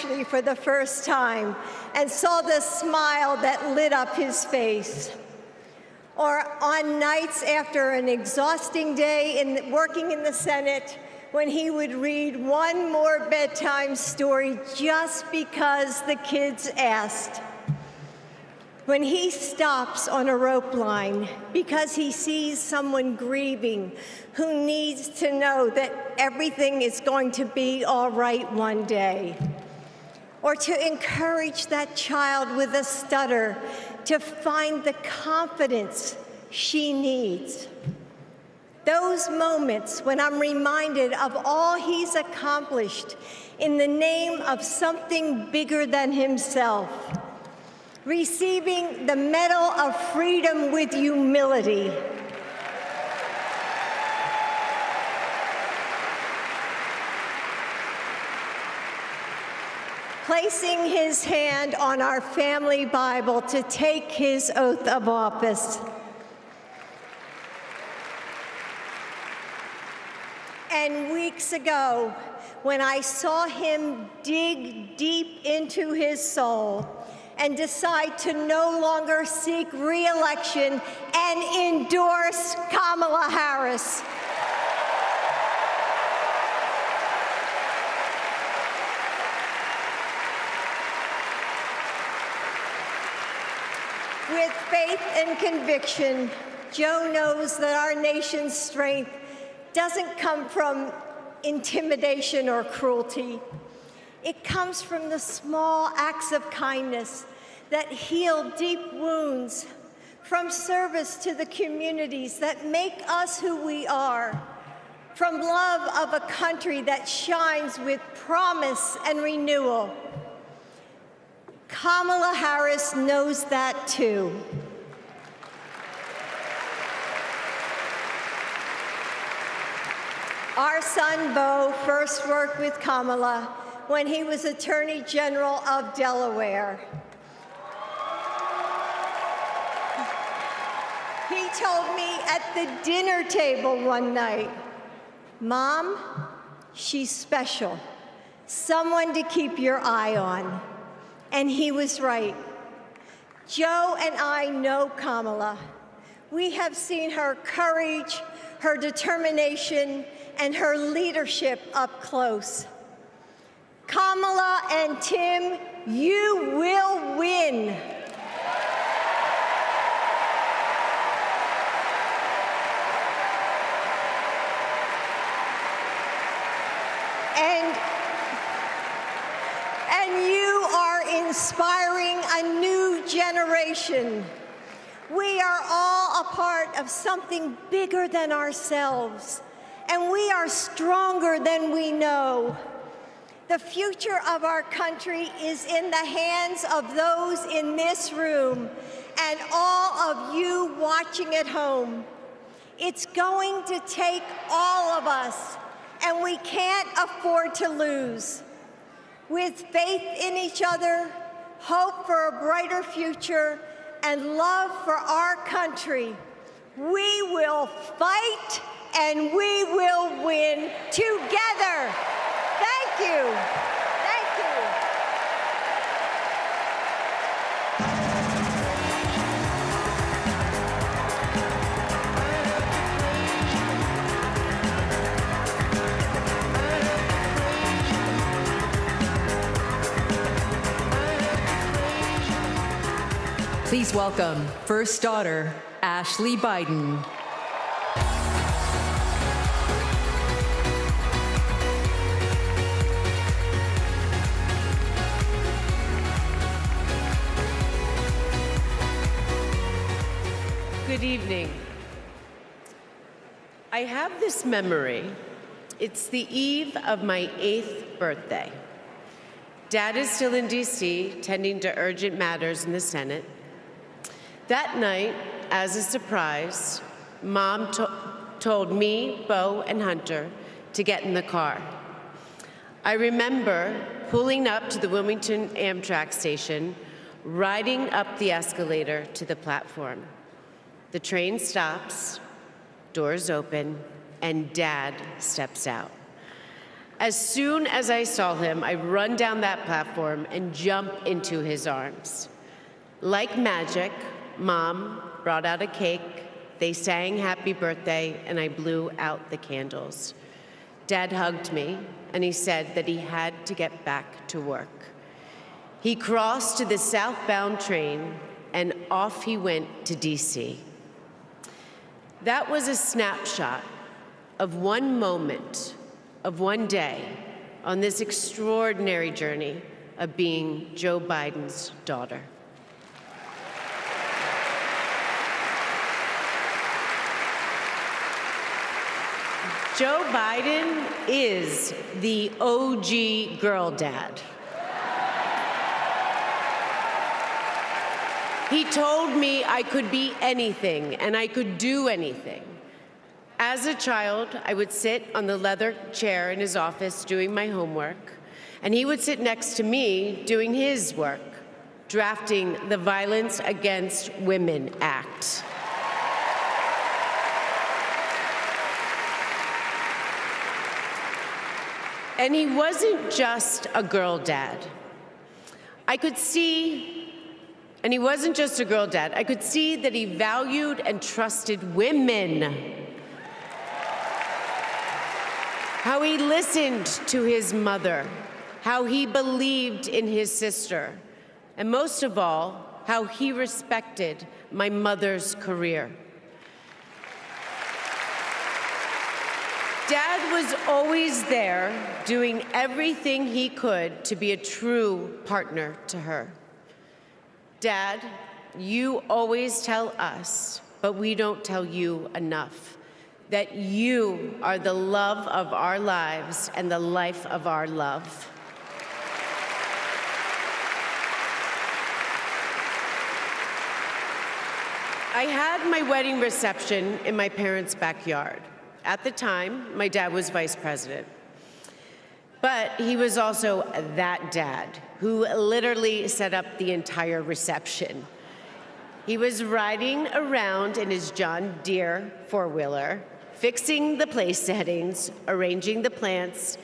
Ashley for the first time and saw the smile that lit up his face. Or on nights after an exhausting day working in the Senate, when he would read one more bedtime story just because the kids asked. When he stops on a rope line because he sees someone grieving who needs to know that everything is going to be all right one day. Or to encourage that child with a stutter to find the confidence she needs. Those moments when I'm reminded of all he's accomplished in the name of something bigger than himself. Receiving the Medal of Freedom with humility. Placing his hand on our family Bible to take his oath of office. And weeks ago, when I saw him dig deep into his soul and decide to no longer seek re-election and endorse Kamala Harris. With faith and conviction, Joe knows that our nation's strength doesn't come from intimidation or cruelty. It comes from the small acts of kindness that heal deep wounds, from service to the communities that make us who we are, from love of a country that shines with promise and renewal. Kamala Harris knows that too. Our son, Beau, first worked with Kamala when he was Attorney General of Delaware. He told me at the dinner table one night, "Mom, she's special, someone to keep your eye on." And he was right. Joe and I know Kamala. We have seen her courage, her determination, and her leadership up close. Kamala and Tim, you will win. And you are inspiring a new generation. We are all a part of something bigger than ourselves, and we are stronger than we know. The future of our country is in the hands of those in this room and all of you watching at home. It's going to take all of us, and we can't afford to lose. With faith in each other, hope for a brighter future, and love for our country, we will fight and we will win together. Thank you. Thank you. Please welcome first daughter, Ashley Biden. Good evening. I have this memory. It's the eve of my 8th birthday. Dad is still in D.C., tending to urgent matters in the Senate. That night, as a surprise, Mom told me, Beau, and Hunter to get in the car. I remember pulling up to the Wilmington Amtrak station, riding up the escalator to the platform. The train stops, doors open, and Dad steps out. As soon as I saw him, I run down that platform and jump into his arms. Like magic, Mom brought out a cake, they sang happy birthday, and I blew out the candles. Dad hugged me, and he said that he had to get back to work. He crossed to the southbound train, and off he went to DC. That was a snapshot of one moment, of one day, on this extraordinary journey of being Joe Biden's daughter. Joe Biden is the OG girl dad. He told me I could be anything and I could do anything. As a child, I would sit on the leather chair in his office doing my homework, and he would sit next to me doing his work, drafting the Violence Against Women Act. And he wasn't just a girl dad. And he wasn't just a girl dad. I could see that he valued and trusted women. How he listened to his mother, how he believed in his sister, and most of all, how he respected my mother's career. Dad was always there, doing everything he could to be a true partner to her. Dad, you always tell us, but we don't tell you enough, that you are the love of our lives and the life of our love. I had my wedding reception in my parents' backyard. At the time, my dad was vice president. But he was also that dad who literally set up the entire reception. He was riding around in his John Deere four-wheeler, fixing the place settings, arranging the plants,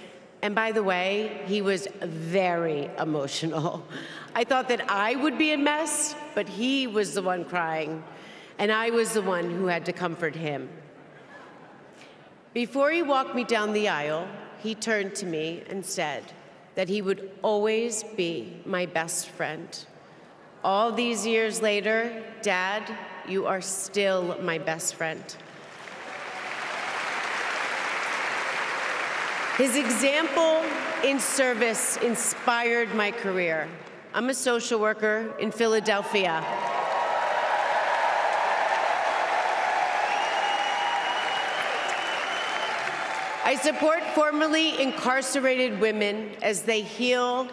and by the way, he was very emotional. I thought that I would be a mess, but he was the one crying, and I was the one who had to comfort him. Before he walked me down the aisle, he turned to me and said that he would always be my best friend. All these years later, Dad, you are still my best friend. His example in service inspired my career. I'm a social worker in Philadelphia. I support formerly incarcerated women as they heal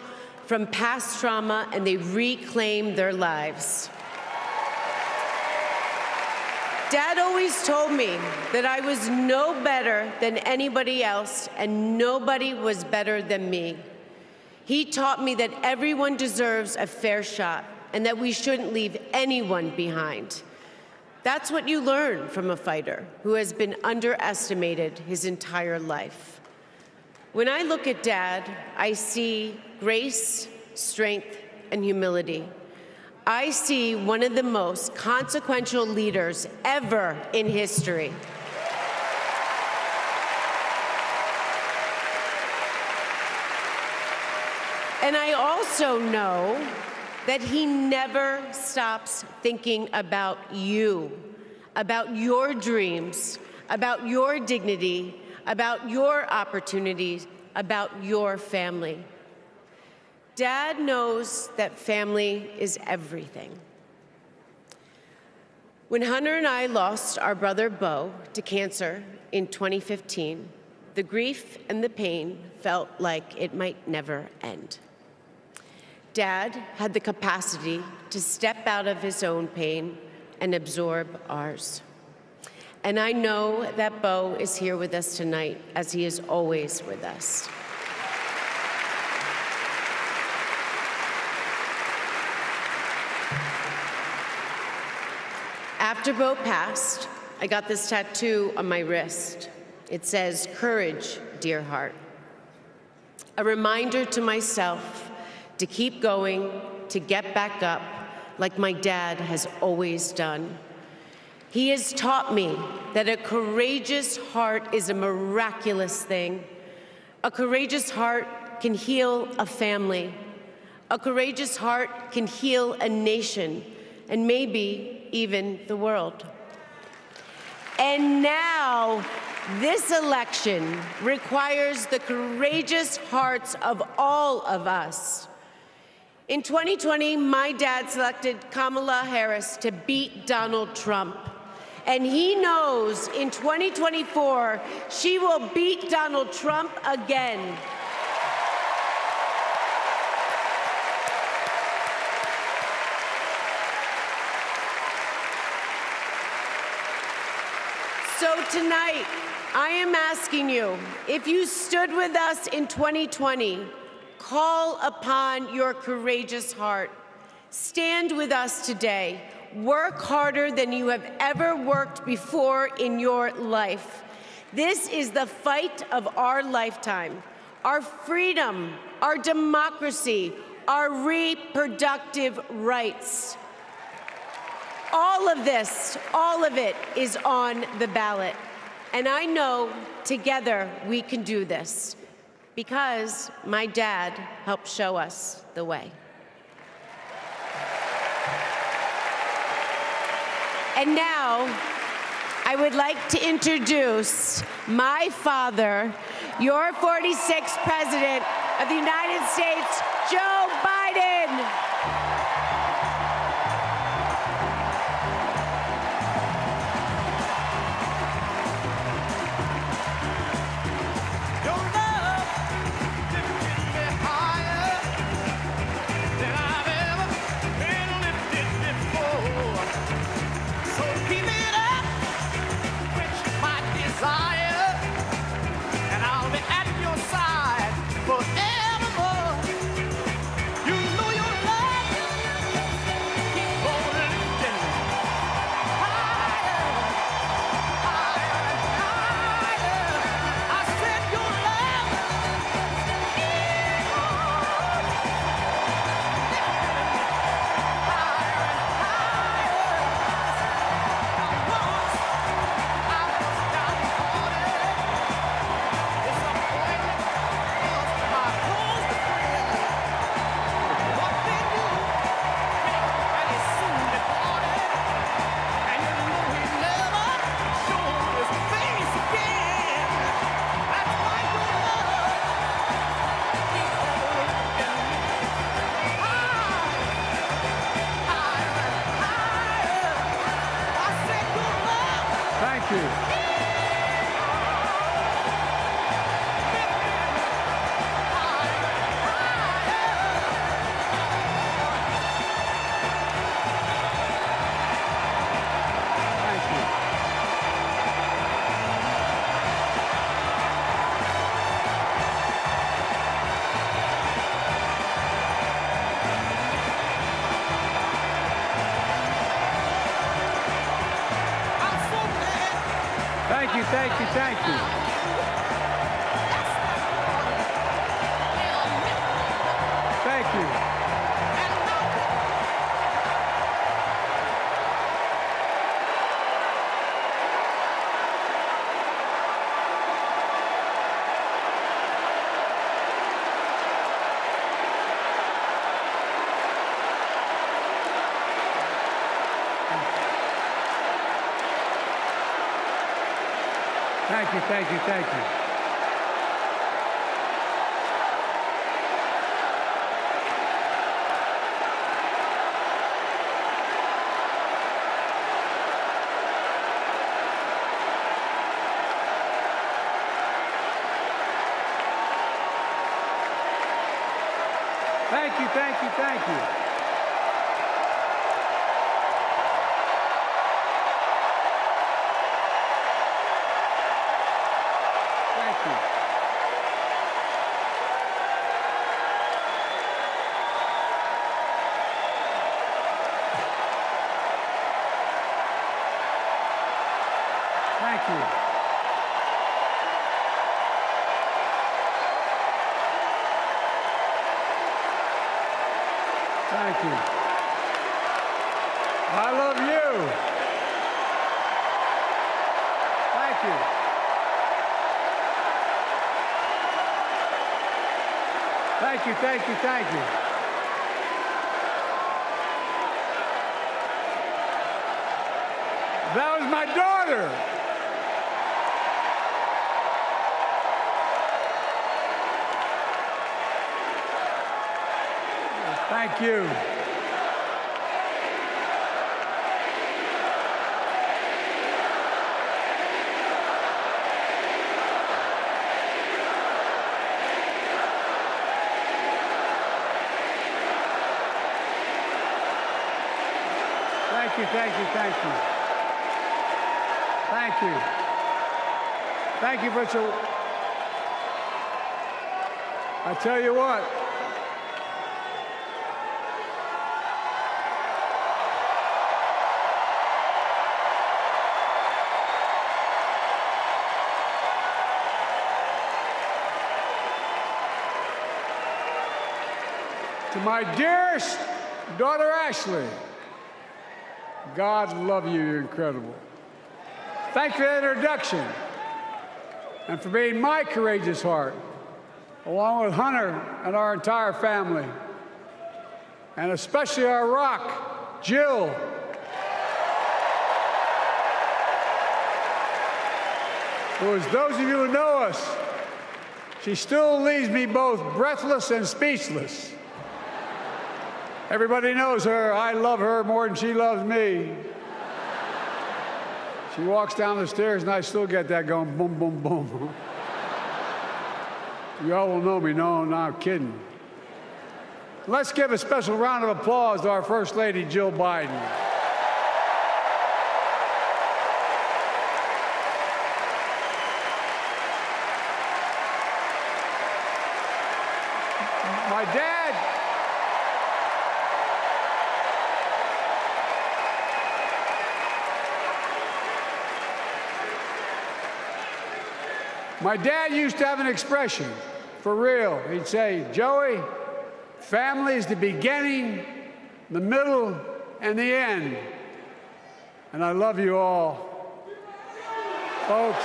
from past trauma and they reclaim their lives. Dad always told me that I was no better than anybody else and nobody was better than me. He taught me that everyone deserves a fair shot and that we shouldn't leave anyone behind. That's what you learn from a fighter who has been underestimated his entire life. When I look at Dad, I see grace, strength, and humility. I see one of the most consequential leaders ever in history. And I also know that he never stops thinking about you, about your dreams, about your dignity, about your opportunities, about your family. Dad knows that family is everything. When Hunter and I lost our brother Beau to cancer in 2015, the grief and the pain felt like it might never end. Dad had the capacity to step out of his own pain and absorb ours. And I know that Beau is here with us tonight, as he is always with us. After Beau passed, I got this tattoo on my wrist. It says, "Courage, dear heart." a reminder to myself to keep going, to get back up, like my dad has always done. He has taught me that a courageous heart is a miraculous thing. A courageous heart can heal a family. A courageous heart can heal a nation, and maybe even the world. And now, this election requires the courageous hearts of all of us. In 2020, my dad selected Kamala Harris to beat Donald Trump. And he knows in 2024, she will beat Donald Trump again. So tonight, I am asking you, if you stood with us in 2020, call upon your courageous heart. Stand with us today. Work harder than you have ever worked before in your life. This is the fight of our lifetime. Our freedom, our democracy, our reproductive rights. All of this, all of it is on the ballot. And I know together we can do this because my dad helped show us the way. And now, I would like to introduce my father, your 46th President of the United States, Joe Biden. Thank you, thank you, thank you. Thank you. Thank you, thank you, thank you. Thank you, thank you, thank you. Thank you. Thank you. I love you. Thank you. Thank you, thank you, thank you. That was my daughter. Thank you. Thank you, thank you, thank you. Thank you. Thank you for so. I tell you what. To my dearest daughter, Ashley, God love you, you're incredible. Thank you for the introduction and for being my courageous heart, along with Hunter and our entire family, and especially our rock, Jill. Who, as those of you who know us, she still leaves me both breathless and speechless. Everybody knows her. I love her more than she loves me. She walks down the stairs, and I still get that going, boom, boom, boom. You all will know me. No, I'm kidding. Let's give a special round of applause to our First Lady, Jill Biden. My dad used to have an expression, for real. He'd say, Joey, family is the beginning, the middle, and the end. And I love you all. Folks.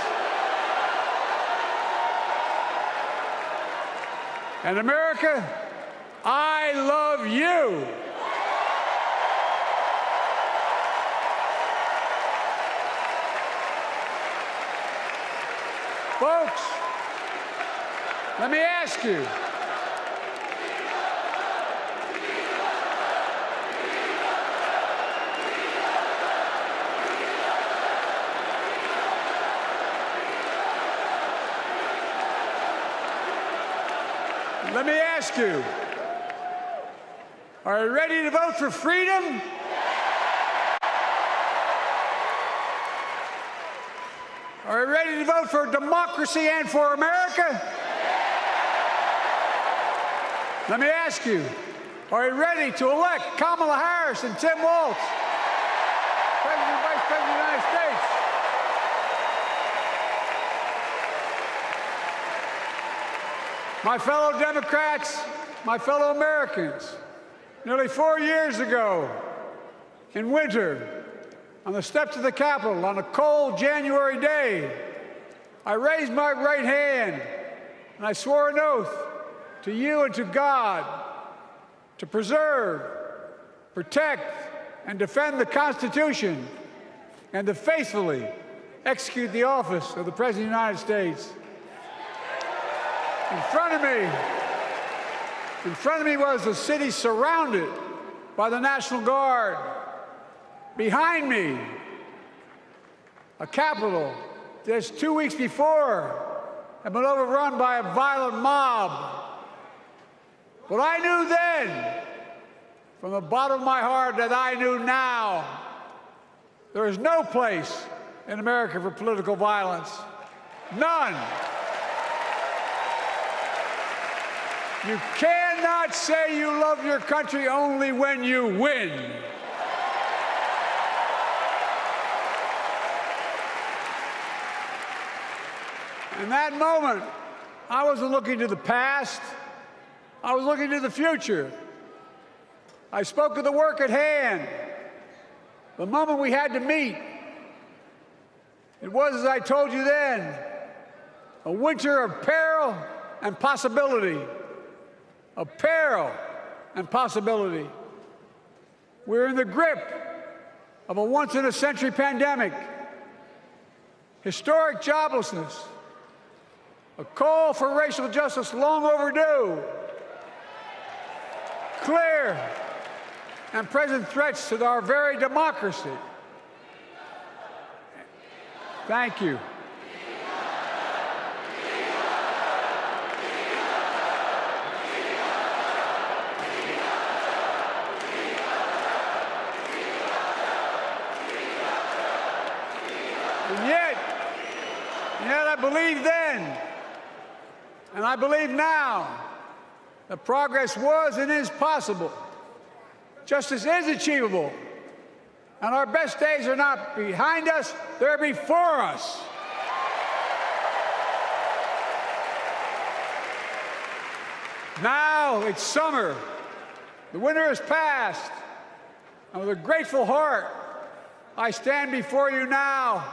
And America, I love you. Folks, let me ask you. Let me ask you. Are you ready to vote for freedom? Are you ready to vote for democracy and for America? Let me ask you, are you ready to elect Kamala Harris and Tim Walz, President and Vice President of the United States? My fellow Democrats, my fellow Americans, nearly 4 years ago, in winter, on the steps of the Capitol on a cold January day, I raised my right hand and I swore an oath to you and to God to preserve, protect, and defend the Constitution and to faithfully execute the office of the President of the United States. In front of me was a city surrounded by the National Guard. Behind me, a Capitol just 2 weeks before had been overrun by a violent mob. But I knew then, from the bottom of my heart, that I knew now, there is no place in America for political violence. None. You cannot say you love your country only when you win. In that moment, I wasn't looking to the past. I was looking to the future. I spoke of the work at hand, the moment we had to meet. It was, as I told you then, a winter of peril and possibility. Of peril and possibility. We're in the grip of a once-in-a-century pandemic, historic joblessness, a call for racial justice long overdue, clear and present threats to our very democracy. Thank you. And yet I believed then, and I believe now, that progress was and is possible. Justice is achievable. And our best days are not behind us, they're before us. Now it's summer. The winter has passed. And with a grateful heart, I stand before you now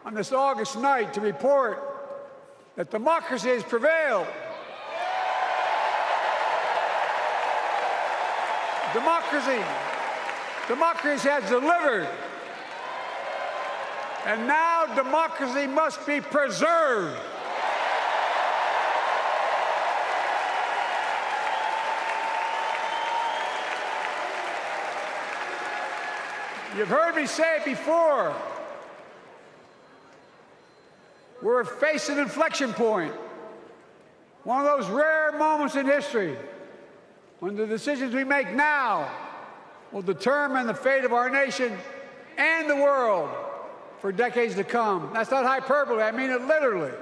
on this August night to report that democracy has prevailed. Democracy has delivered. And now democracy must be preserved. You've heard me say it before. We're facing an inflection point. One of those rare moments in history when the decisions we make now will determine the fate of our nation and the world for decades to come. That's not hyperbole, I mean it literally.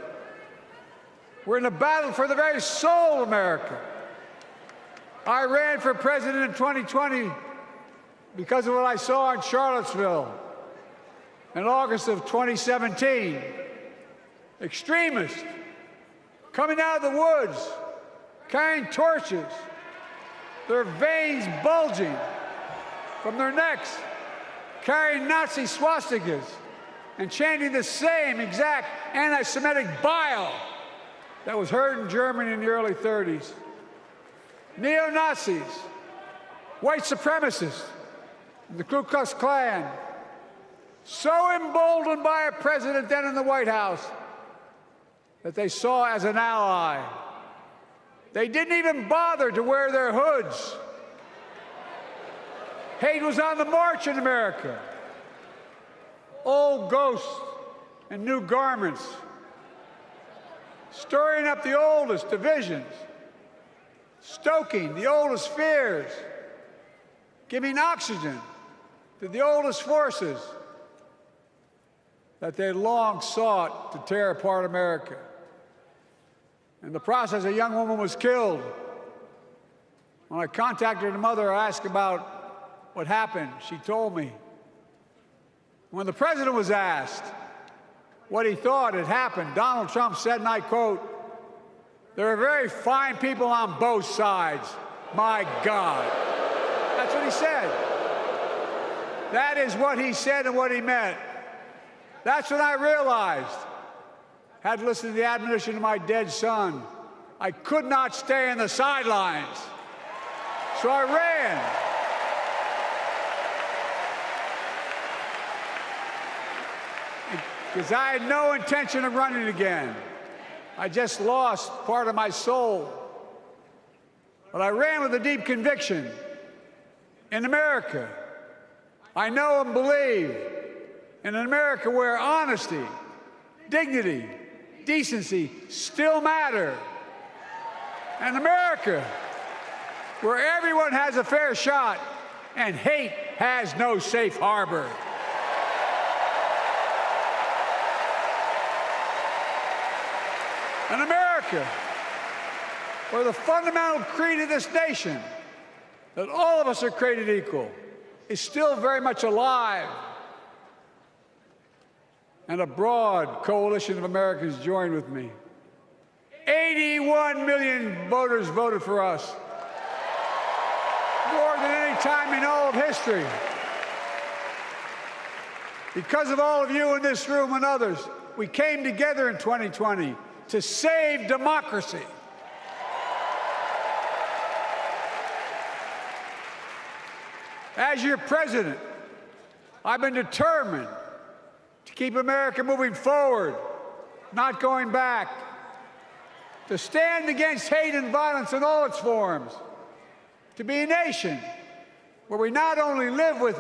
We're in a battle for the very soul of America. I ran for president in 2020 because of what I saw in Charlottesville in August of 2017. Extremists coming out of the woods, carrying torches, their veins bulging from their necks, carrying Nazi swastikas, and chanting the same exact anti-Semitic bile that was heard in Germany in the early 30s. Neo-Nazis, white supremacists, and the Ku Klux Klan, so emboldened by a president then in the White House that they saw as an ally. They didn't even bother to wear their hoods. Hate was on the march in America. Old ghosts and new garments, stirring up the oldest divisions, stoking the oldest fears, giving oxygen to the oldest forces that they long sought to tear apart America. In the process, a young woman was killed. When I contacted her mother, I asked about what happened. She told me. When the president was asked what he thought had happened, Donald Trump said, and I quote, "There are very fine people on both sides. My God." That's what he said. That is what he said and what he meant. That's when I realized, had listened to the admonition of my dead son, I could not stay in the sidelines. So I ran. Because I had no intention of running again. I just lost part of my soul. But I ran with a deep conviction. In America, I know and believe in an America where honesty, dignity, decency still matter. An America where everyone has a fair shot and hate has no safe harbor. An America where the fundamental creed of this nation, that all of us are created equal, is still very much alive. And a broad coalition of Americans joined with me. 81 million voters voted for us, more than any time in all of history. Because of all of you in this room and others, we came together in 2020 to save democracy. As your president, I've been determined to keep America moving forward, not going back, to stand against hate and violence in all its forms, to be a nation where we not only live with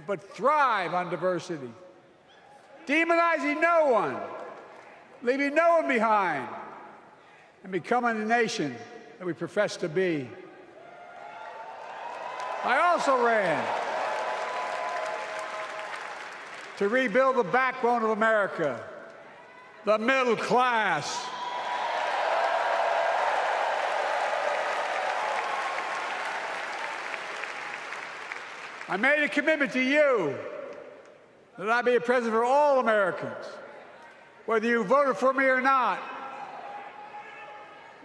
but thrive on diversity, demonizing no one, leaving no one behind, and becoming the nation that we profess to be. I also ran to rebuild the backbone of America, the middle class. I made a commitment to you that I be a president for all Americans, whether you voted for me or not.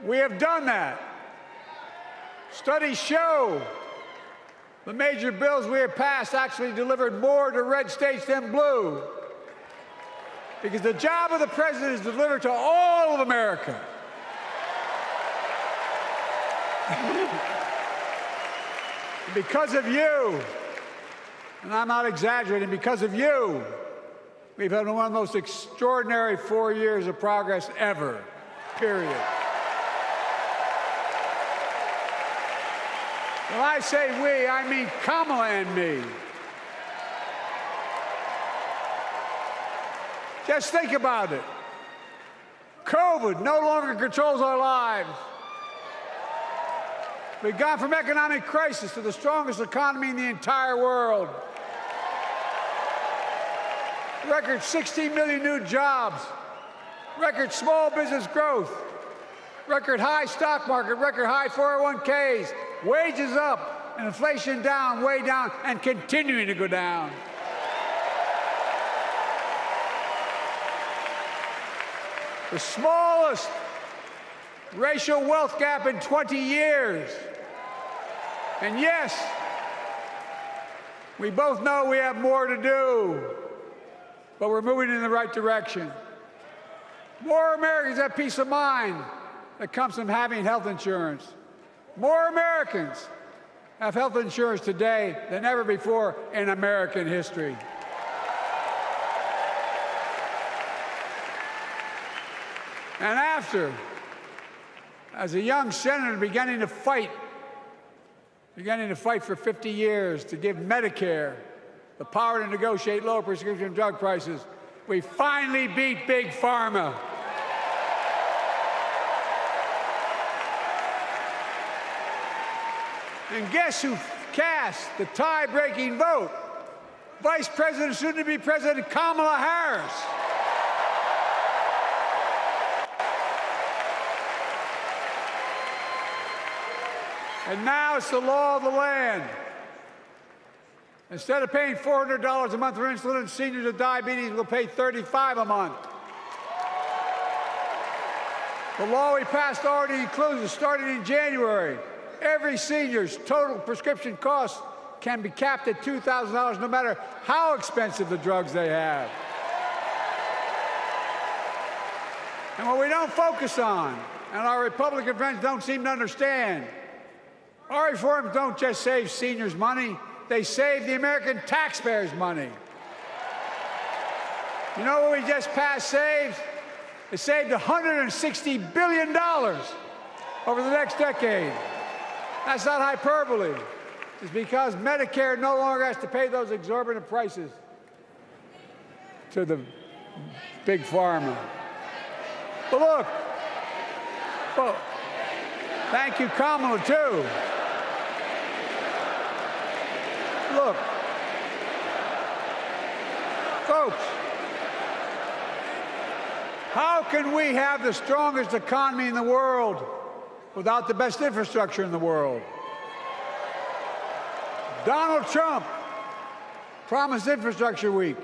We have done that. Studies show the major bills we have passed actually delivered more to red states than blue, because the job of the president is to deliver to all of America. And because of you, and I'm not exaggerating, because of you, we've had one of the most extraordinary 4 years of progress ever, period. When I say we, I mean Kamala and me. Just think about it. COVID no longer controls our lives. We've gone from economic crisis to the strongest economy in the entire world. Record 16 million new jobs, record small business growth, record high stock market, record high 401ks, wages up, and inflation down, way down, and continuing to go down. The smallest racial wealth gap in 20 years. And yes, we both know we have more to do, but we're moving in the right direction. More Americans have peace of mind that comes from having health insurance. More Americans have health insurance today than ever before in American history. And after, as a young senator beginning to fight for 50 years to give Medicare the power to negotiate lower prescription drug prices, we finally beat Big Pharma. And guess who cast the tie-breaking vote? Vice President, soon-to-be President Kamala Harris. And now it's the law of the land. Instead of paying $400 a month for insulin, seniors with diabetes will pay $35 a month. The law we passed already includes, starting in January, every senior's total prescription costs can be capped at $2,000 no matter how expensive the drugs they have. And what we don't focus on, and our Republican friends don't seem to understand, our reforms don't just save seniors money, they save the American taxpayers money. You know what we just passed saved? It saved $160 billion over the next decade. That's not hyperbole. It's because Medicare no longer has to pay those exorbitant prices to the Big Pharma. But look, well, thank you, Kamala, too. Look, folks, how can we have the strongest economy in the world without the best infrastructure in the world? Donald Trump promised Infrastructure Week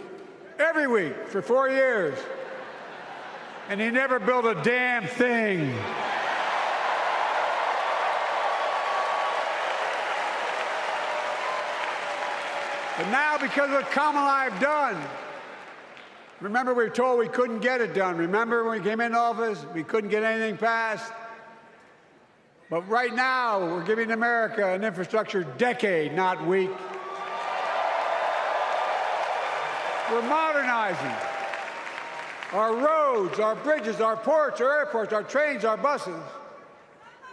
every week for 4 years, and he never built a damn thing. But now, because of what Kamala and I have done, remember we were told we couldn't get it done. Remember when we came into office, we couldn't get anything passed? But right now, we're giving America an infrastructure decade, not week. We're modernizing our roads, our bridges, our ports, our airports, our trains, our buses.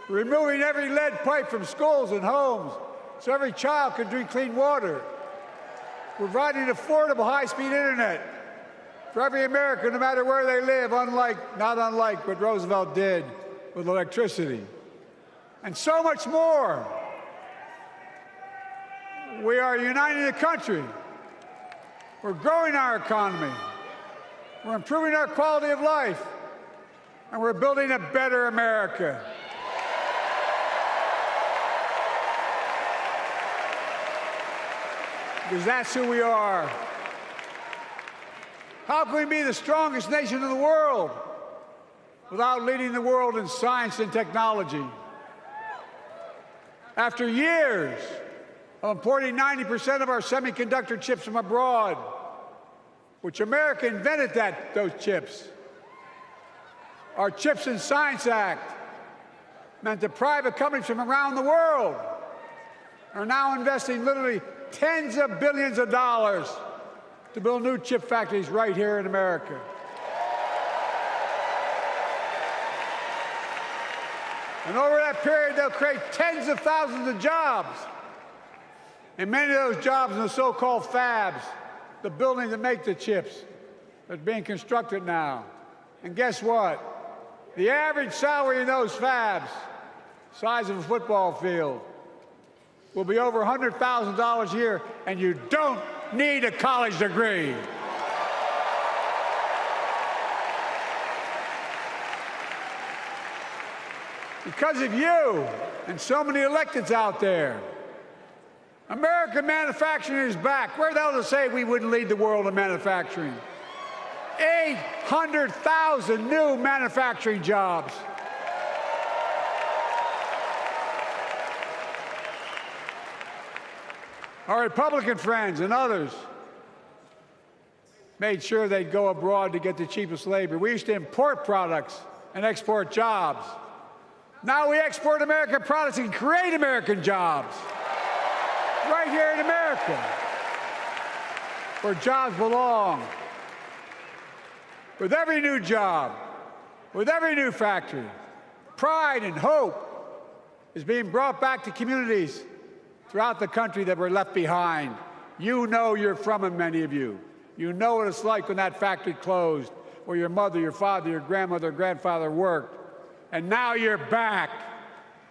Removing every lead pipe from schools and homes so every child can drink clean water. Providing affordable high-speed internet for every American, no matter where they live, not unlike what Roosevelt did with electricity. And so much more. We are uniting the country. We're growing our economy. We're improving our quality of life. And we're building a better America. Because that's who we are. How can we be the strongest nation in the world without leading the world in science and technology? After years of importing 90% of our semiconductor chips from abroad, which America invented those chips, our Chips and Science Act meant that private companies from around the world are now investing literally tens of billions of dollars to build new chip factories right here in America. And over that period, they'll create tens of thousands of jobs. And many of those jobs in the so-called fabs, the buildings that make the chips, that's being constructed now. And guess what? The average salary in those fabs, size of a football field, will be over $100,000 a year, and you don't need a college degree. Because of you and so many electeds out there, American manufacturing is back. Where the hell to say we wouldn't lead the world in manufacturing? 800,000 new manufacturing jobs. Our Republican friends and others made sure they'd go abroad to get the cheapest labor. We used to import products and export jobs. Now we export American products and create American jobs right here in America, where jobs belong. With every new job, with every new factory, pride and hope is being brought back to communities throughout the country that were left behind. You know you're from them, many of you. You know what it's like when that factory closed, where your mother, your father, your grandmother, grandfather worked. And now you're back,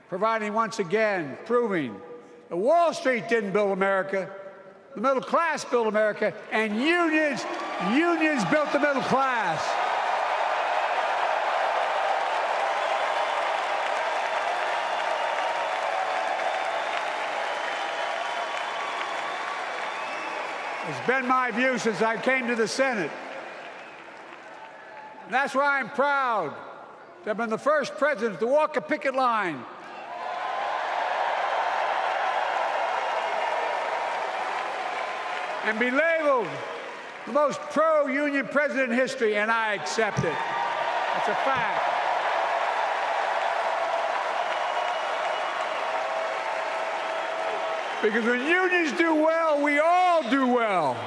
providing once again, proving that Wall Street didn't build America, the middle class built America, and unions built the middle class. It's been my view since I came to the Senate. And that's why I'm proud to have been the first president to walk a picket line and be labeled the most pro-union president in history, and I accept it. That's a fact. Because when unions do well, we all do well.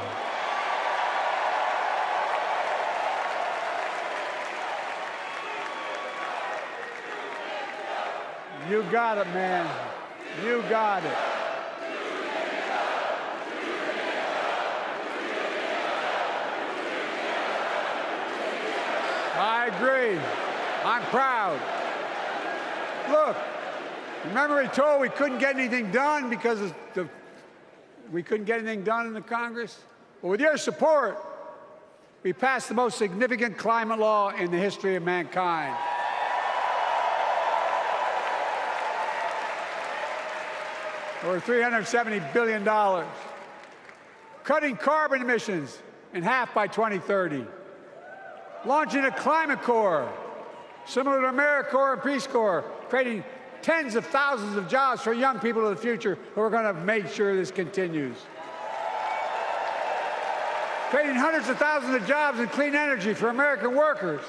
You got it, man. You got it. I agree. I'm proud. Look, remember we told we couldn't get anything done because we couldn't get anything done in the Congress? Well, with your support, we passed the most significant climate law in the history of mankind. Over $370 billion. Cutting carbon emissions in half by 2030. Launching a climate corps, similar to AmeriCorps and Peace Corps, creating tens of thousands of jobs for young people of the future who are going to make sure this continues. creating hundreds of thousands of jobs in clean energy for American workers,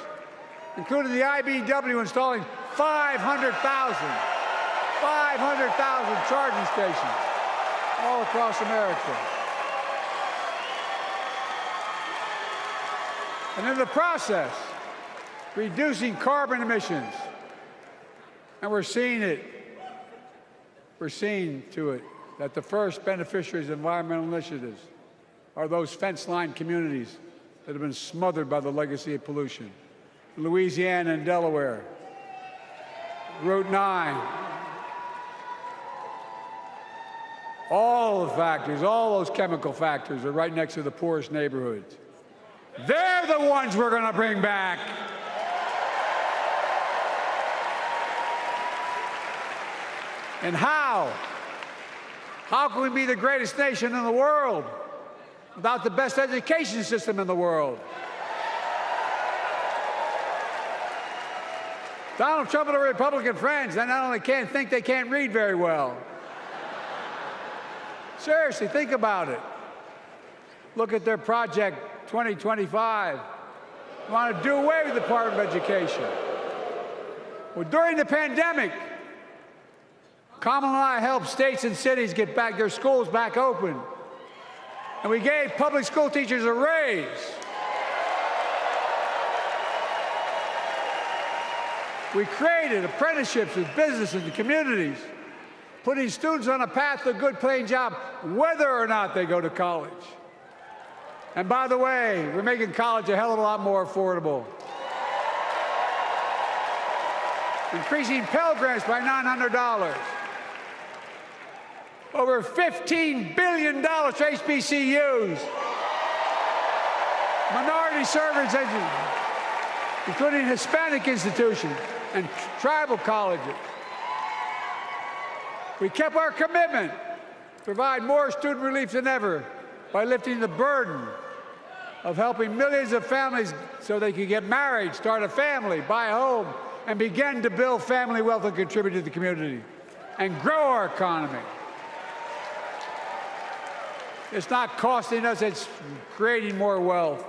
including the IBEW installing 500,000 charging stations all across America. And in the process, reducing carbon emissions. And we're seeing it. We're seeing to it that the first beneficiaries of environmental initiatives are those fence-lined communities that have been smothered by the legacy of pollution. Louisiana and Delaware, Route 9, all the factories, all those chemical factories are right next to the poorest neighborhoods. They're the ones we're going to bring back. And how? How can we be the greatest nation in the world without the best education system in the world? Donald Trump and the Republican friends, they not only can't think, they can't read very well. Seriously, think about it. Look at their Project 2025. They want to do away with the Department of Education. Well, during the pandemic, Kamala and I helped states and cities get back their schools back open. And we gave public school teachers a raise. We created apprenticeships with businesses and communities, putting students on a path to a good paying job, whether or not they go to college. And by the way, we're making college a hell of a lot more affordable. Increasing Pell Grants by $900. Over $15 billion to HBCUs. Minority service education, including Hispanic institutions and tribal colleges. We kept our commitment to provide more student relief than ever by lifting the burden of helping millions of families so they could get married, start a family, buy a home, and begin to build family wealth and contribute to the community and grow our economy. It's not costing us, it's creating more wealth.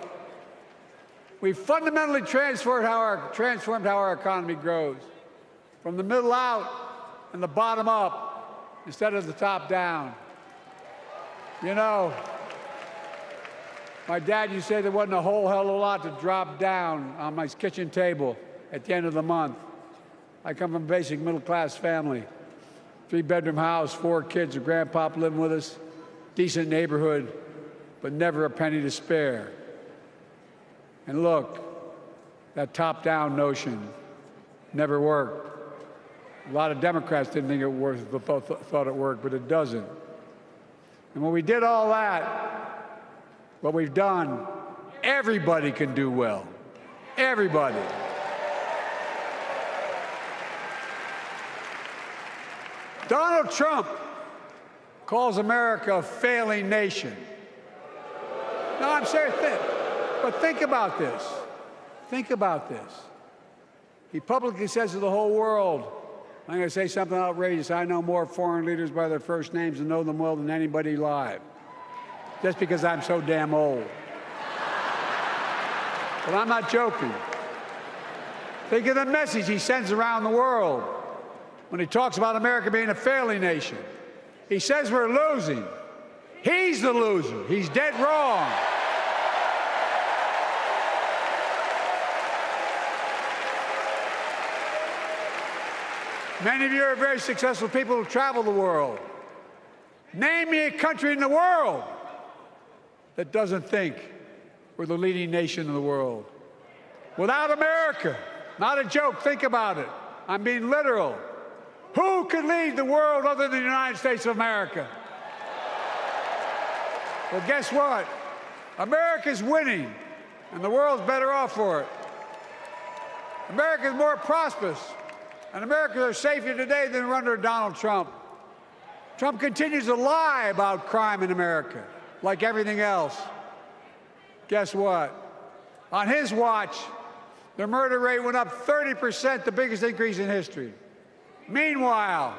We fundamentally transformed how our economy grows, from the middle out and the bottom up, instead of the top down. You know, my dad used to say there wasn't a whole hell of a lot to drop down on my kitchen table at the end of the month. I come from a basic middle-class family, 3-bedroom house, 4 kids, a grandpop living with us, decent neighborhood, but never a penny to spare. And look, that top-down notion never worked. A lot of Democrats didn't think it worked, thought it worked, but it doesn't. And when we did all that, what we've done, everybody can do well. Everybody. Donald Trump calls America a failing nation. No, I'm serious. But think about this. Think about this. He publicly says to the whole world, I'm going to say something outrageous, I know more foreign leaders by their first names and know them well than anybody alive. Just because I'm so damn old. But I'm not joking. Think of the message he sends around the world when he talks about America being a failing nation. He says we're losing. He's the loser. He's dead wrong. Many of you are very successful people who travel the world. Name me a country in the world that doesn't think we're the leading nation in the world. Without America, not a joke, think about it. I'm being literal. Who could lead the world other than the United States of America? Well, guess what? America's winning, and the world's better off for it. America's more prosperous, and Americans are safer today than they were under Donald Trump. Trump continues to lie about crime in America, like everything else. Guess what? On his watch, the murder rate went up 30%, the biggest increase in history. Meanwhile,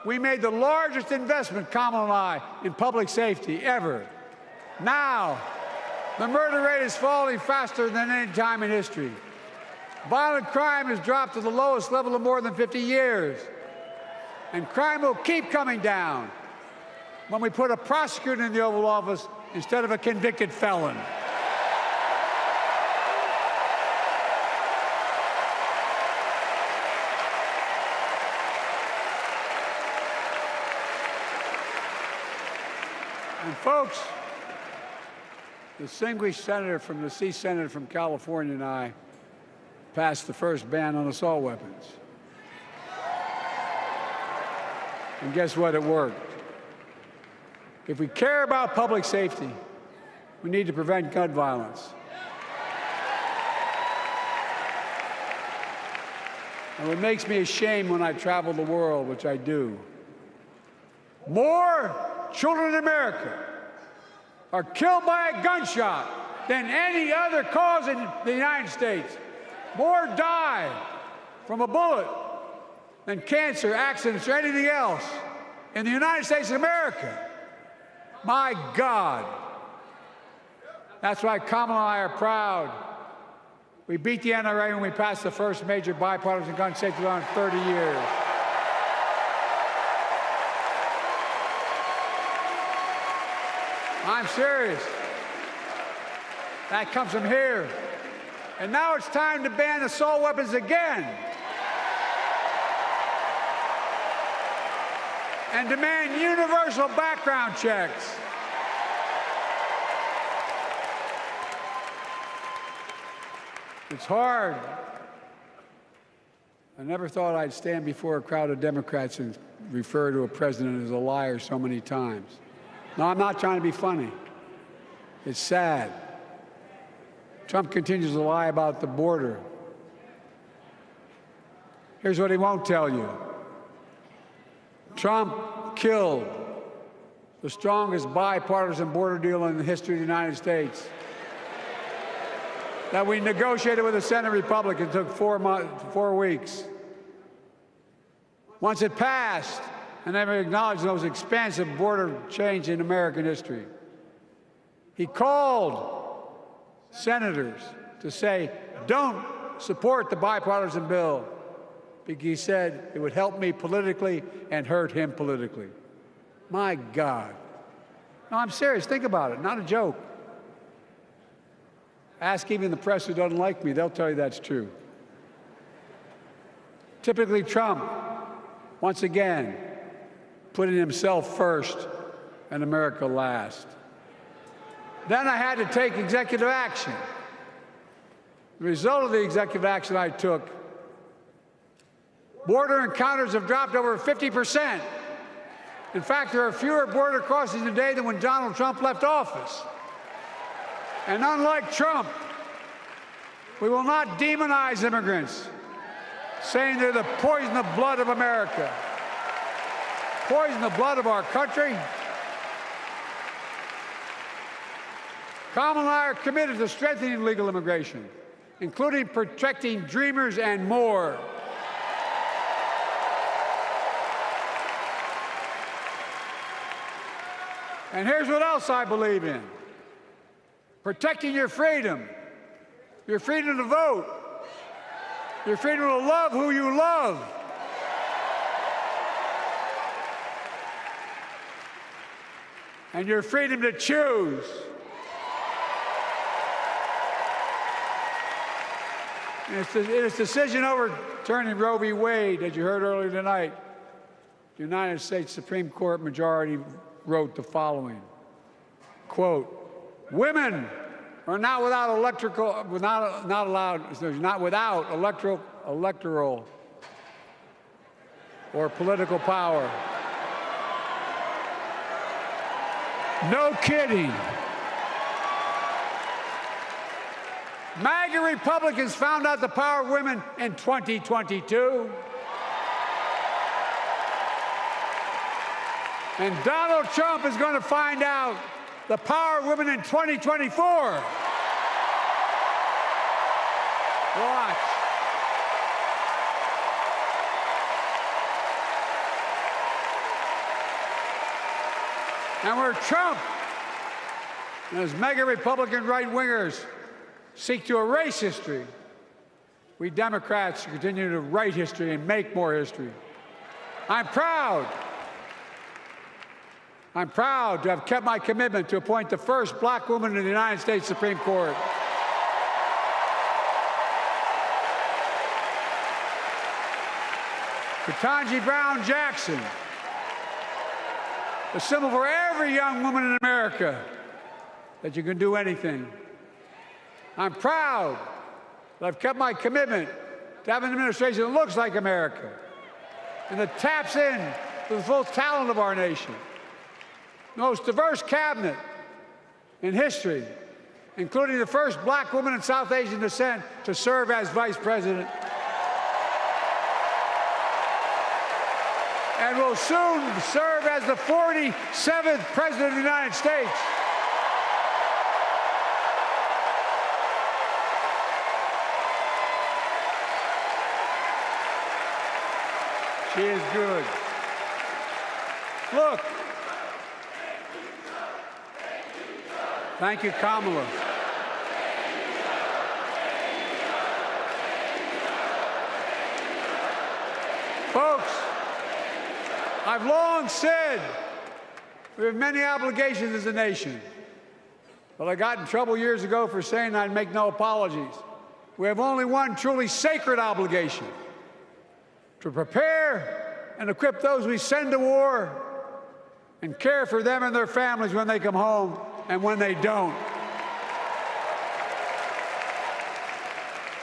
we made the largest investment, Kamala and I, in public safety ever. Now, The murder rate is falling faster than any time in history. Violent crime has dropped to the lowest level of more than 50 years. And crime will keep coming down when we put a prosecutor in the Oval Office instead of a convicted felon. And folks, the distinguished senator from the Senator from California and I passed the first ban on assault weapons. And guess what? It worked. If we care about public safety, we need to prevent gun violence. And what makes me ashamed when I travel the world, which I do, more children in America are killed by a gunshot than any other cause in the United States. More die from a bullet than cancer, accidents, or anything else in the United States of America. My God. That's why Kamala and I are proud. We beat the NRA when we passed the first major bipartisan gun safety law in 30 years. I'm serious. That comes from here. And now it's time to ban assault weapons again. And demand universal background checks. It's hard. I never thought I'd stand before a crowd of Democrats and refer to a president as a liar so many times. No, I'm not trying to be funny. It's sad. Trump continues to lie about the border. Here's what he won't tell you. Trump killed the strongest bipartisan border deal in the history of the United States that we negotiated with the Senate Republicans. Took 4 weeks. Once it passed, I never acknowledged the most expansive border change in American history. He called senators to say, don't support the bipartisan bill, because he said it would help me politically and hurt him politically. My God. No, I'm serious. Think about it. Not a joke. Ask even the press who doesn't like me. They'll tell you that's true. Typically, Trump, once again, putting himself first and America last. Then I had to take executive action. The result of the executive action I took, border encounters have dropped over 50%. In fact, there are fewer border crossings today than when Donald Trump left office. And unlike Trump, we will not demonize immigrants, saying they're the poison of blood of America, poison the blood of our country. Kamala and I are committed to strengthening legal immigration, including protecting dreamers and more. And here's what else I believe in. Protecting your freedom to vote, your freedom to love who you love. And your freedom to choose. In its decision overturning Roe v. Wade, as you heard earlier tonight, the United States Supreme Court majority wrote the following, quote, women are not without electoral or political power. No kidding. MAGA Republicans found out the power of women in 2022. And Donald Trump is going to find out the power of women in 2024. Watch. And where Trump And as mega Republican right-wingers seek to erase history, we Democrats continue to write history and make more history. I'm proud to have kept my commitment to appoint the first black woman to the United States Supreme Court. Ketanji Brown Jackson, a symbol for every young woman in America that you can do anything. I'm proud that I've kept my commitment to have an administration that looks like America and that taps in to the full talent of our nation. The most diverse cabinet in history, including the first black woman of South Asian descent to serve as vice president. And will soon serve as the 47th president of the United States. She is good. Look. Thank you, Kamala. Folks, I've long said we have many obligations as a nation, but I got in trouble years ago for saying I'd make no apologies. We have only one truly sacred obligation: to prepare and equip those we send to war and care for them and their families when they come home and when they don't.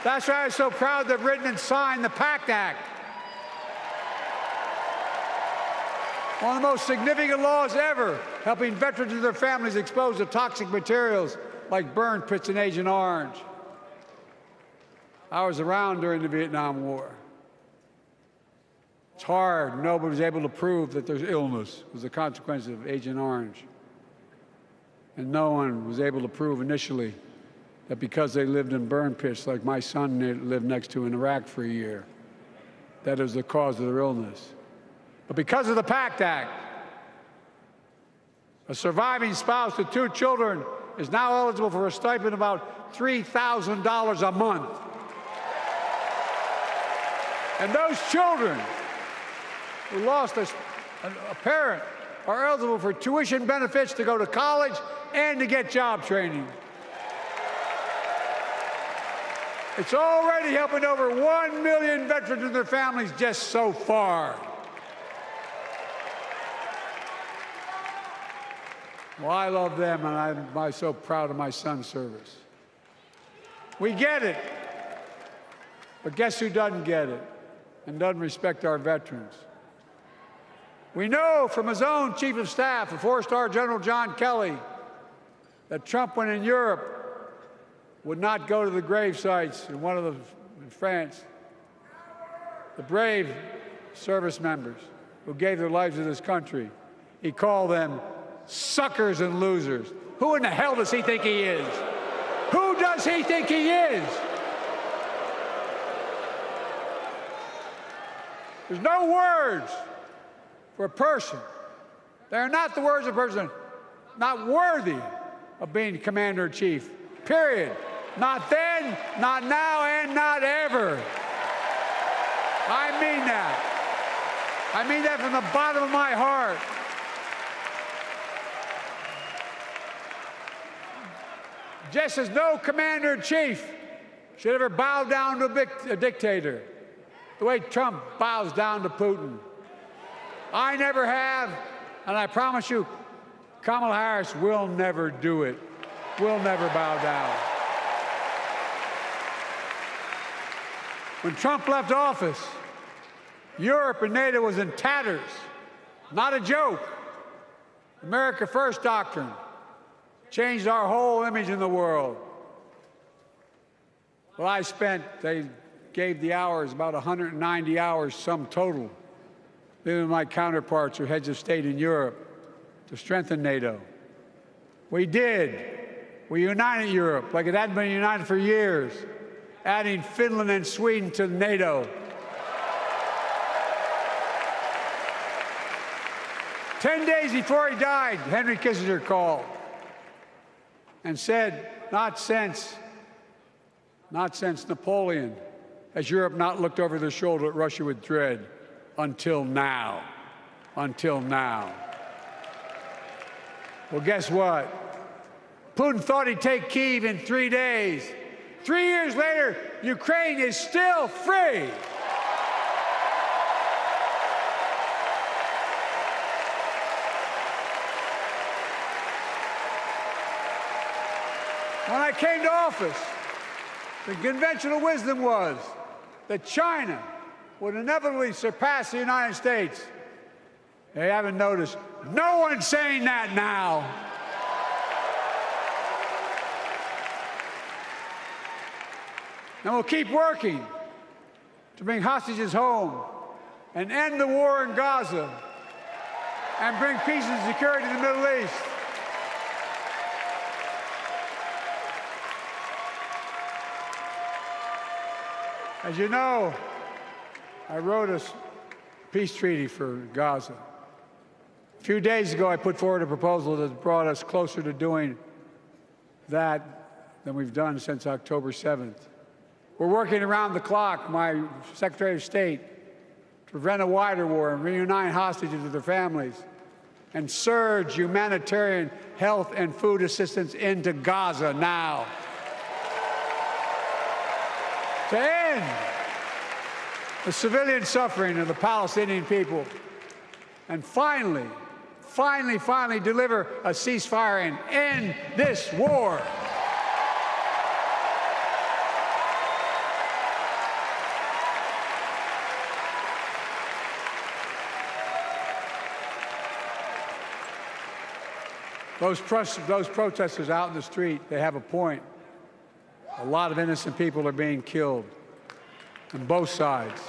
That's why I'm so proud to have written and signed the PACT Act, one of the most significant laws ever, helping veterans and their families exposed to toxic materials like burn pits in Agent Orange. I was around during the Vietnam War. It's hard. Nobody was able to prove that there's illness was a consequence of Agent Orange. And no one was able to prove initially that because they lived in burn pits like my son lived next to in Iraq for a year, that is the cause of their illness. But because of the PACT Act, a surviving spouse with 2 children is now eligible for a stipend of about $3,000 a month. And those children who lost a parent are eligible for tuition benefits to go to college and to get job training. It's already helping over 1 million veterans and their families just so far. Well, I love them, and I'm so proud of my son's service. We get it. But guess who doesn't get it and doesn't respect our veterans? We know from his own chief of staff, the 4-star General John Kelly, that Trump, when in Europe, would not go to the grave sites in France. The brave service members who gave their lives to this country. He called them suckers and losers. Who in the hell does he think he is? Who does he think he is? There's no words for a person. They are not the words of a person not worthy of being commander-in-chief, period. Not then, not now, and not ever. I mean that. I mean that from the bottom of my heart. Just as no commander-in-chief should ever bow down to a dictator, the way Trump bows down to Putin. I never have, and I promise you, Kamala Harris will never do it. Will never bow down. When Trump left office, Europe and NATO was in tatters. Not a joke. America First doctrine changed our whole image in the world. Well, they gave the hours, about 190 hours sum total, leaving my counterparts or heads of state in Europe to strengthen NATO. We did. We united Europe like it hadn't been united for years, adding Finland and Sweden to NATO. 10 days before he died, Henry Kissinger called. and said, not since Napoleon has Europe not looked over their shoulder at Russia with dread, until now. Until now. Well, guess what? Putin thought he'd take Kyiv in 3 days. 3 years later, Ukraine is still free. When I came to office, the conventional wisdom was that China would inevitably surpass the United States. They haven't noticed. No one's saying that now. And we'll keep working to bring hostages home and end the war in Gaza and bring peace and security to the Middle East. As you know, I wrote a peace treaty for Gaza. A few days ago, I put forward a proposal that brought us closer to doing that than we've done since October 7th. We're working around the clock, my Secretary of State, to prevent a wider war and reunite hostages with their families and surge humanitarian health and food assistance into Gaza now. To end the civilian suffering of the Palestinian people, and finally deliver a ceasefire and end this war. Those protesters out in the street, they have a point. A lot of innocent people are being killed on both sides.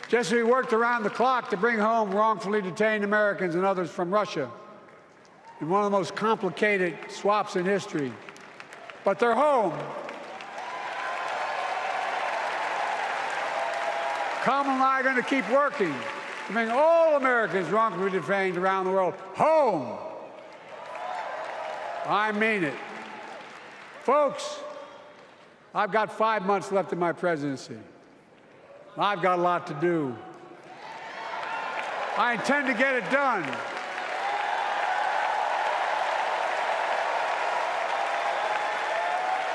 Just as we worked around the clock to bring home wrongfully detained Americans and others from Russia in one of the most complicated swaps in history, but they're home. Kamala and I are going to keep working to bring all Americans wrongfully detained around the world home. I mean it. Folks, I've got 5 months left in my presidency. I've got a lot to do. I intend to get it done.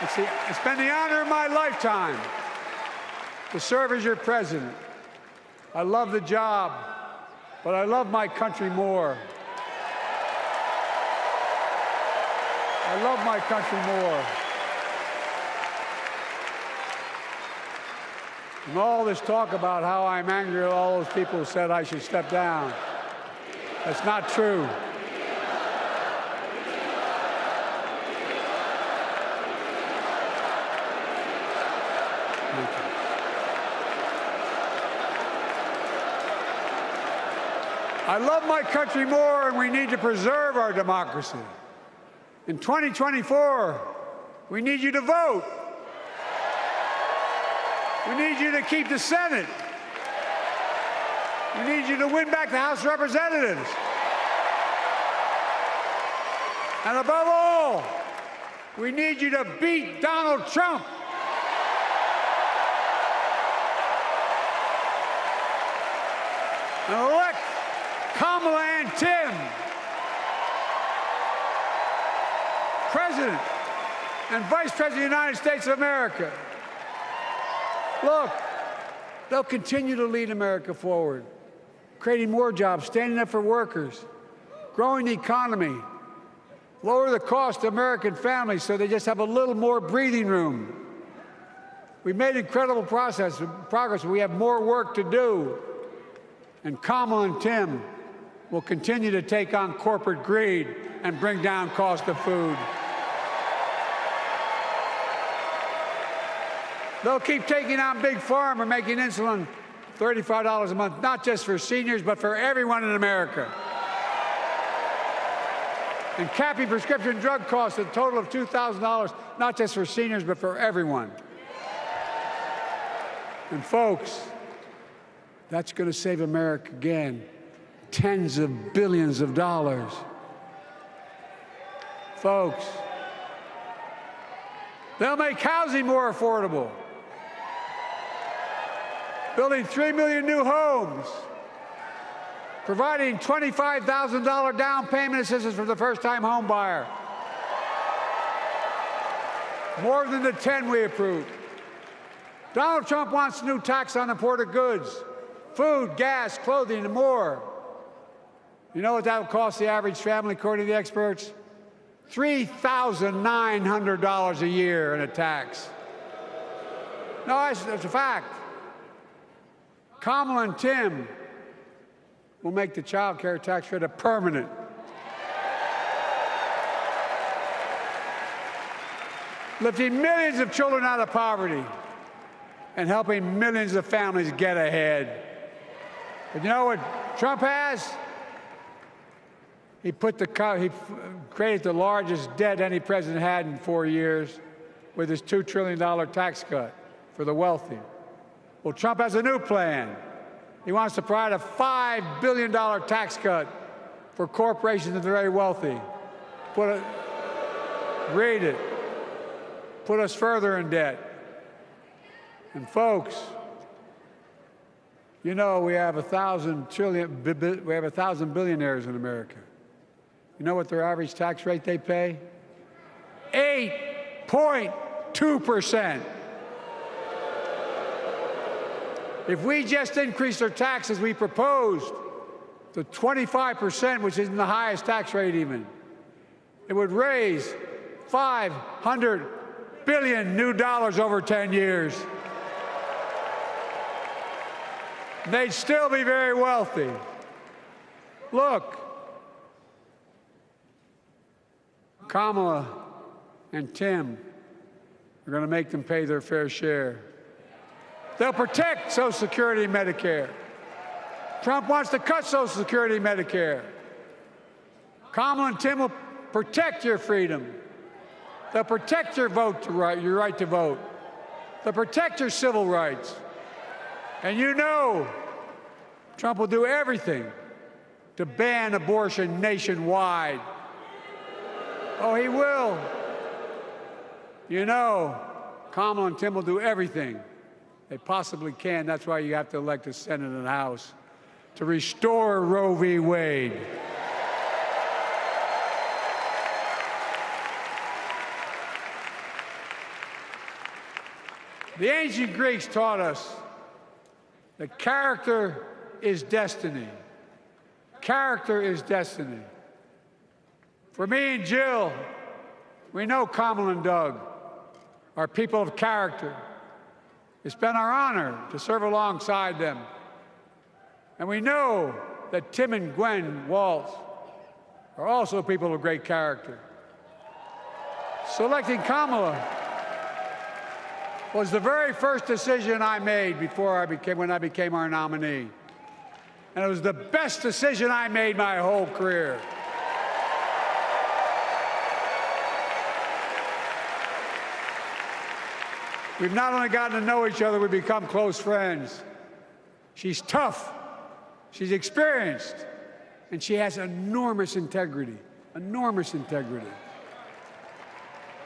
It's been the honor of my lifetime to serve as your president. I love the job, but I love my country more. I love my country more. And all this talk about how I'm angry at all those people who said I should step down, that's not true. Thank you. I love my country more, and we need to preserve our democracy. In 2024, we need you to vote. We need you to keep the Senate. We need you to win back the House of Representatives. And above all, we need you to beat Donald Trump. And elect Kamala and Tim President and Vice President of the United States of America. Look, they'll continue to lead America forward, creating more jobs, standing up for workers, growing the economy, lower the cost to American families so they just have a little more breathing room. We've made incredible progress, but we have more work to do. And Kamala and Tim will continue to take on corporate greed and bring down cost of food. They'll keep taking on Big Pharma, making insulin $35 a month, not just for seniors, but for everyone in America. And capping prescription drug costs at a total of $2,000, not just for seniors, but for everyone. And folks, that's going to save America again tens of billions of dollars. Folks, they'll make housing more affordable, building 3 million new homes, providing $25,000 down payment assistance for the first-time home buyer, more than the 10 we approved. Donald Trump wants a new tax on imported goods, food, gas, clothing, and more. You know what that will cost the average family, according to the experts? $3,900 a year in a tax. No, that's a fact. Kamala and Tim will make the child care tax credit permanent. Lifting millions of children out of poverty and helping millions of families get ahead. But you know what Trump has? He created the largest debt any president had in 4 years with his $2 trillion tax cut for the wealthy. Well, Trump has a new plan. He wants to provide a $5 billion tax cut for corporations and the very wealthy. Read it. Put us further in debt. And folks, you know we have 1,000 billionaires in America. You know what their average tax rate they pay? 8.2%. If we just increased our taxes we proposed to 25%, which isn't the highest tax rate even, it would raise $500 billion new dollars over 10 years. They'd still be very wealthy. Look, Kamala and Tim are going to make them pay their fair share. They'll protect Social Security and Medicare. Trump wants to cut Social Security and Medicare. Kamala and Tim will protect your freedom. They'll protect your your right to vote. They'll protect your civil rights. And you know Trump will do everything to ban abortion nationwide. Oh, he will. You know Kamala and Tim will do everything they possibly can. That's why you have to elect a Senate and House to restore Roe v. Wade. The ancient Greeks taught us that character is destiny. Character is destiny. For me and Jill, we know Kamala and Doug are people of character. It's been our honor to serve alongside them. And we know that Tim and Gwen Walz are also people of great character. Selecting Kamala was the very first decision I made when I became our nominee. And it was the best decision I made my whole career. We've not only gotten to know each other, we've become close friends. She's tough, she's experienced, and she has enormous integrity, enormous integrity.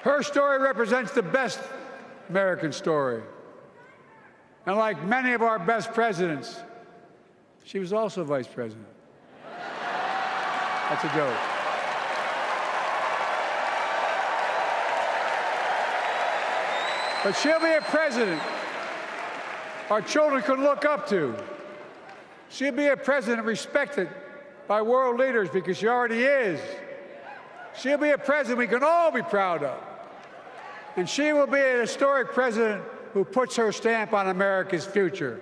Her story represents the best American story. And like many of our best presidents, she was also vice president. That's a joke. But she'll be a president our children can look up to. She'll be a president respected by world leaders because she already is. She'll be a president we can all be proud of. And she will be an historic president who puts her stamp on America's future.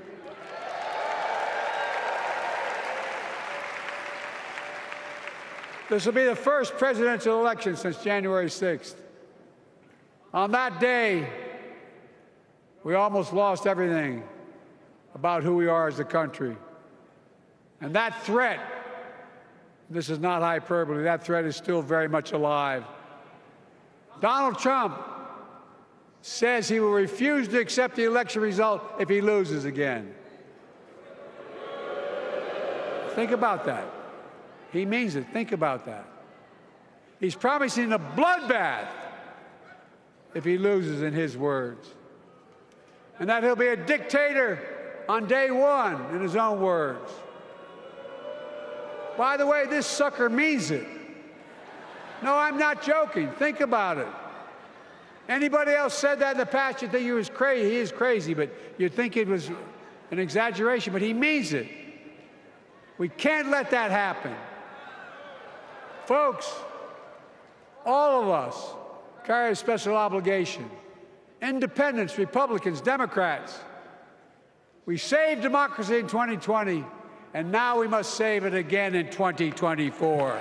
This will be the first presidential election since January 6th. On that day, we almost lost everything about who we are as a country. And that threat, this is not hyperbole, that threat is still very much alive. Donald Trump says he will refuse to accept the election result if he loses again. Think about that. He means it. Think about that. He's promising a bloodbath if he loses, in his words. And that he'll be a dictator on day one, in his own words. By the way, this sucker means it. No, I'm not joking. Think about it. Anybody else said that in the past, you'd think he was crazy. He is crazy, but you'd think it was an exaggeration, but he means it. We can't let that happen. Folks, all of us carry a special obligation. Independents, Republicans, Democrats. We saved democracy in 2020, and now we must save it again in 2024.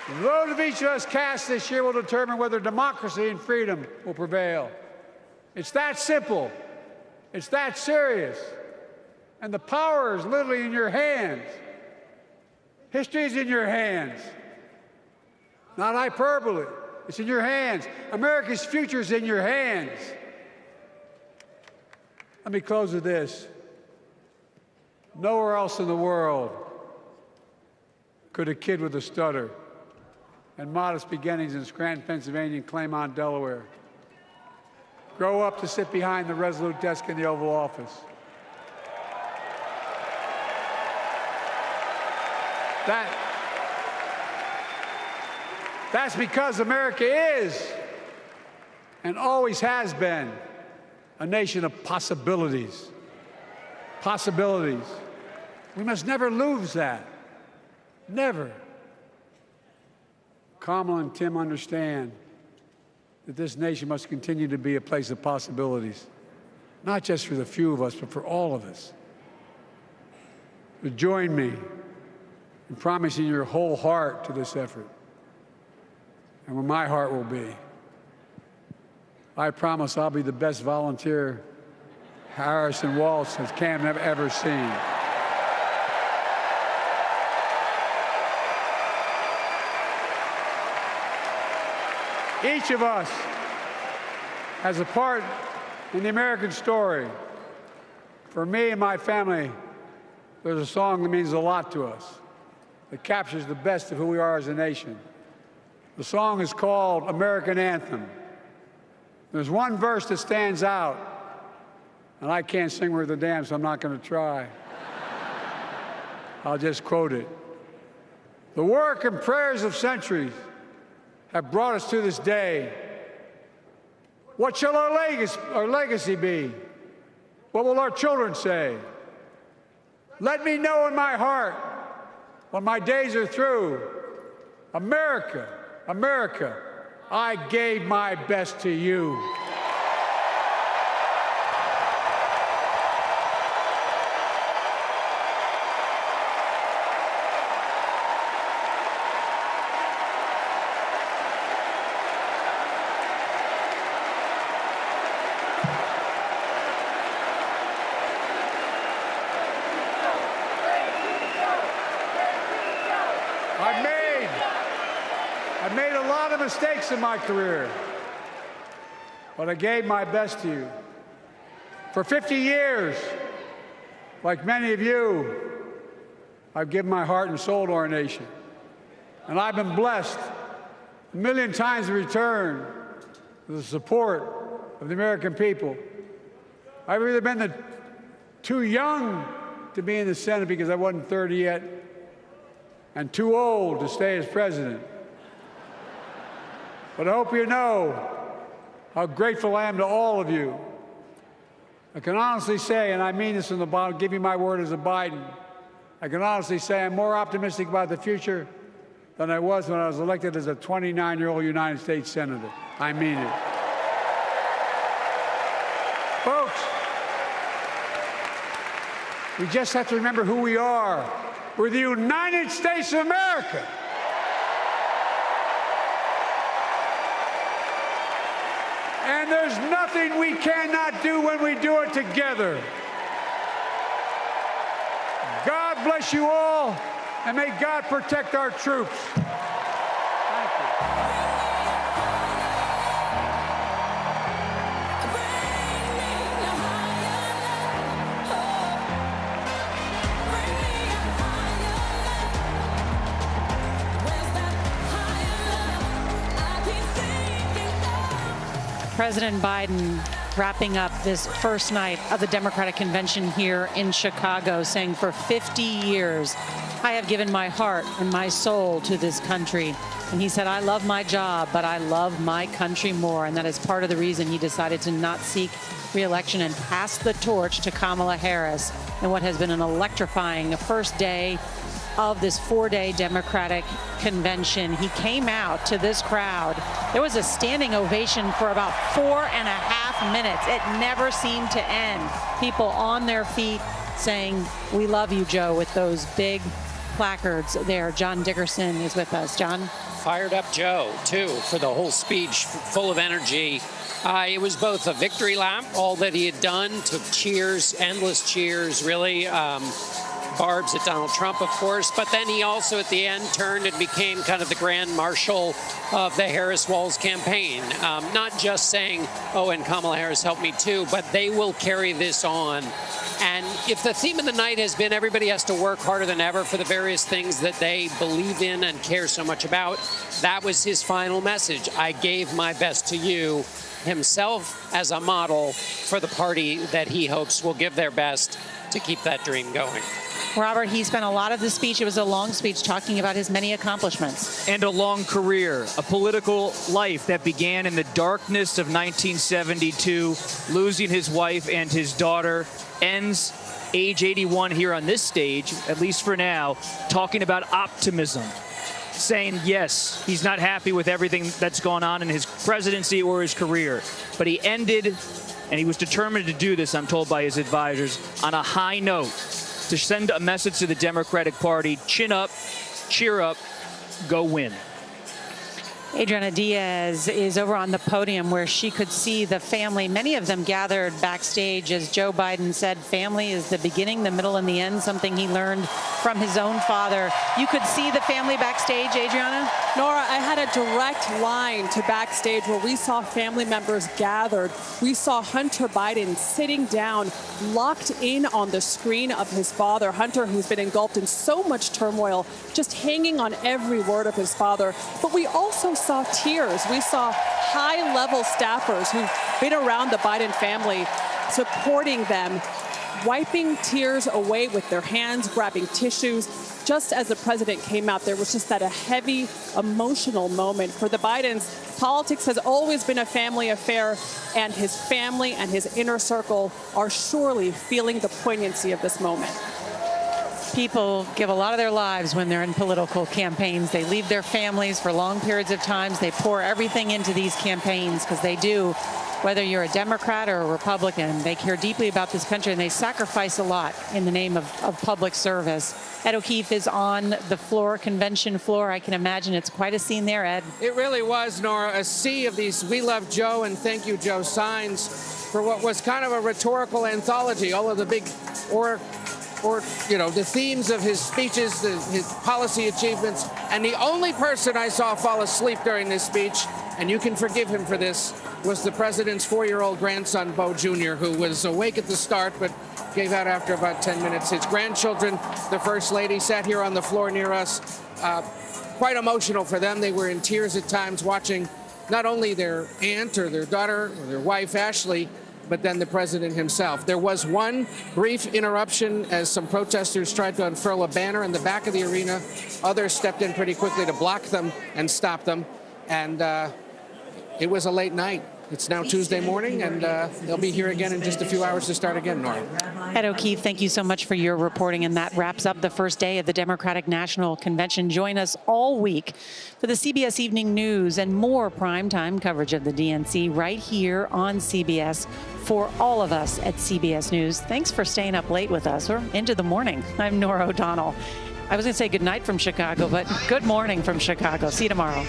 The vote of each of us cast this year will determine whether democracy and freedom will prevail. It's that simple. It's that serious. And the power is literally in your hands. History is in your hands. Not hyperbole. It's in your hands. America's future is in your hands. Let me close with this. Nowhere else in the world could a kid with a stutter and modest beginnings in Scranton, Pennsylvania, and Claymont, Delaware, grow up to sit behind the resolute desk in the Oval Office. That's because America is and always has been a nation of possibilities. Possibilities. We must never lose that. Never. Kamala and Tim understand that this nation must continue to be a place of possibilities, not just for the few of us, but for all of us. But join me in promising your whole heart to this effort, and where my heart will be. I promise I'll be the best volunteer Harrison Walsh has ever seen. Each of us has a part in the American story. For me and my family, there's a song that means a lot to us, that captures the best of who we are as a nation. The song is called American Anthem. There's one verse that stands out, and I can't sing worth a damn, so I'm not going to try. I'll just quote it. The work and prayers of centuries have brought us to this day. What shall our legacy be? What will our children say? Let me know in my heart when my days are through. America, America, I gave my best to you. I've made a lot of mistakes in my career, but I gave my best to you. For 50 years, like many of you, I've given my heart and soul to our nation. And I've been blessed a million times in return with the support of the American people. I've either been too young to be in the Senate because I wasn't 30 yet, and too old to stay as president. But I hope you know how grateful I am to all of you. I can honestly say, and I mean this from the bottom, give you my word as a Biden, I can honestly say I'm more optimistic about the future than I was when I was elected as a 29-year-old United States Senator. I mean it. Folks, we just have to remember who we are. We're the United States of America. And there's nothing we cannot do when we do it together. God bless you all, and may God protect our troops. Thank you. President Biden wrapping up this first night of the Democratic Convention here in Chicago, saying for 50 years, I have given my heart and my soul to this country. And he said, I love my job, but I love my country more. And that is part of the reason he decided to not seek re-election and pass the torch to Kamala Harris in what has been an electrifying first day of this 4-day Democratic convention. He came out to this crowd. There was a standing ovation for about 4.5 minutes. It never seemed to end. People on their feet saying, we love you, Joe, with those big placards there. John Dickerson is with us. John? Fired up Joe, too, for the whole speech, full of energy. It was both a victory lap, all that he had done, took cheers, endless cheers, really. Barbs at Donald Trump, of course, but then he also at the end turned and became kind of the grand marshal of the Harris-Walz campaign. Not just saying, oh, and Kamala Harris helped me too, but they will carry this on. And if the theme of the night has been everybody has to work harder than ever for the various things that they believe in and care so much about, that was his final message. I gave my best to you, himself as a model for the party that he hopes will give their best to keep that dream going. Robert, he spent a lot of the speech, it was a long speech, talking about his many accomplishments. And a long career, a political life that began in the darkness of 1972, losing his wife and his daughter, ends age 81 here on this stage, at least for now, talking about optimism, saying, yes, he's not happy with everything that's gone on in his presidency or his career, but he ended, and he was determined to do this, I'm told by his advisors, on a high note, to send a message to the Democratic Party, chin up, cheer up, go win. Adriana Diaz is over on the podium where she could see the family, many of them gathered backstage. As Joe Biden said, family is the beginning, the middle, and the end, something he learned from his own father. You could see the family backstage, Adriana? Nora, I had a direct line to backstage where we saw family members gathered. We saw Hunter Biden sitting down, locked in on the screen of his father. Hunter, who's been engulfed in so much turmoil, just hanging on every word of his father. But we also saw tears. We saw high-level staffers who've been around the Biden family supporting them, wiping tears away with their hands, grabbing tissues. Just as the president came out, there was just that a heavy, emotional moment. For the Bidens, politics has always been a family affair, and his family and his inner circle are surely feeling the poignancy of this moment. People give a lot of their lives when they're in political campaigns. They leave their families for long periods of time. They pour everything into these campaigns because they do. Whether you're a Democrat or a Republican, they care deeply about this country, and they sacrifice a lot in the name of public service. Ed O'Keefe is on the floor, convention floor. I can imagine it's quite a scene there, Ed. It really was, Nora, a sea of these "We Love Joe" and "Thank You, Joe" signs for what was kind of a rhetorical anthology. All of the big, the themes of his speeches, his policy achievements. And the only person I saw fall asleep during this speech, and you can forgive him for this, was the president's 4-year-old grandson, Bo Jr., who was awake at the start but gave out after about 10 minutes. His grandchildren, the First Lady, sat here on the floor near us. Quite emotional for them. They were in tears at times watching not only their aunt or their daughter or their wife, Ashley, but then the president himself. There was one brief interruption as some protesters tried to unfurl a banner in the back of the arena. Others stepped in pretty quickly to block them and stop them. And it was a late night. It's now Tuesday morning, and they'll be here again in just a few hours to start again, Nora. Ed O'Keefe, thank you so much for your reporting, and that wraps up the first day of the Democratic National Convention. Join us all week for the CBS Evening News and more primetime coverage of the DNC right here on CBS. For all of us at CBS News, thanks for staying up late with us or into the morning. I'm Nora O'Donnell. I was going to say good night from Chicago, but good morning from Chicago. See you tomorrow.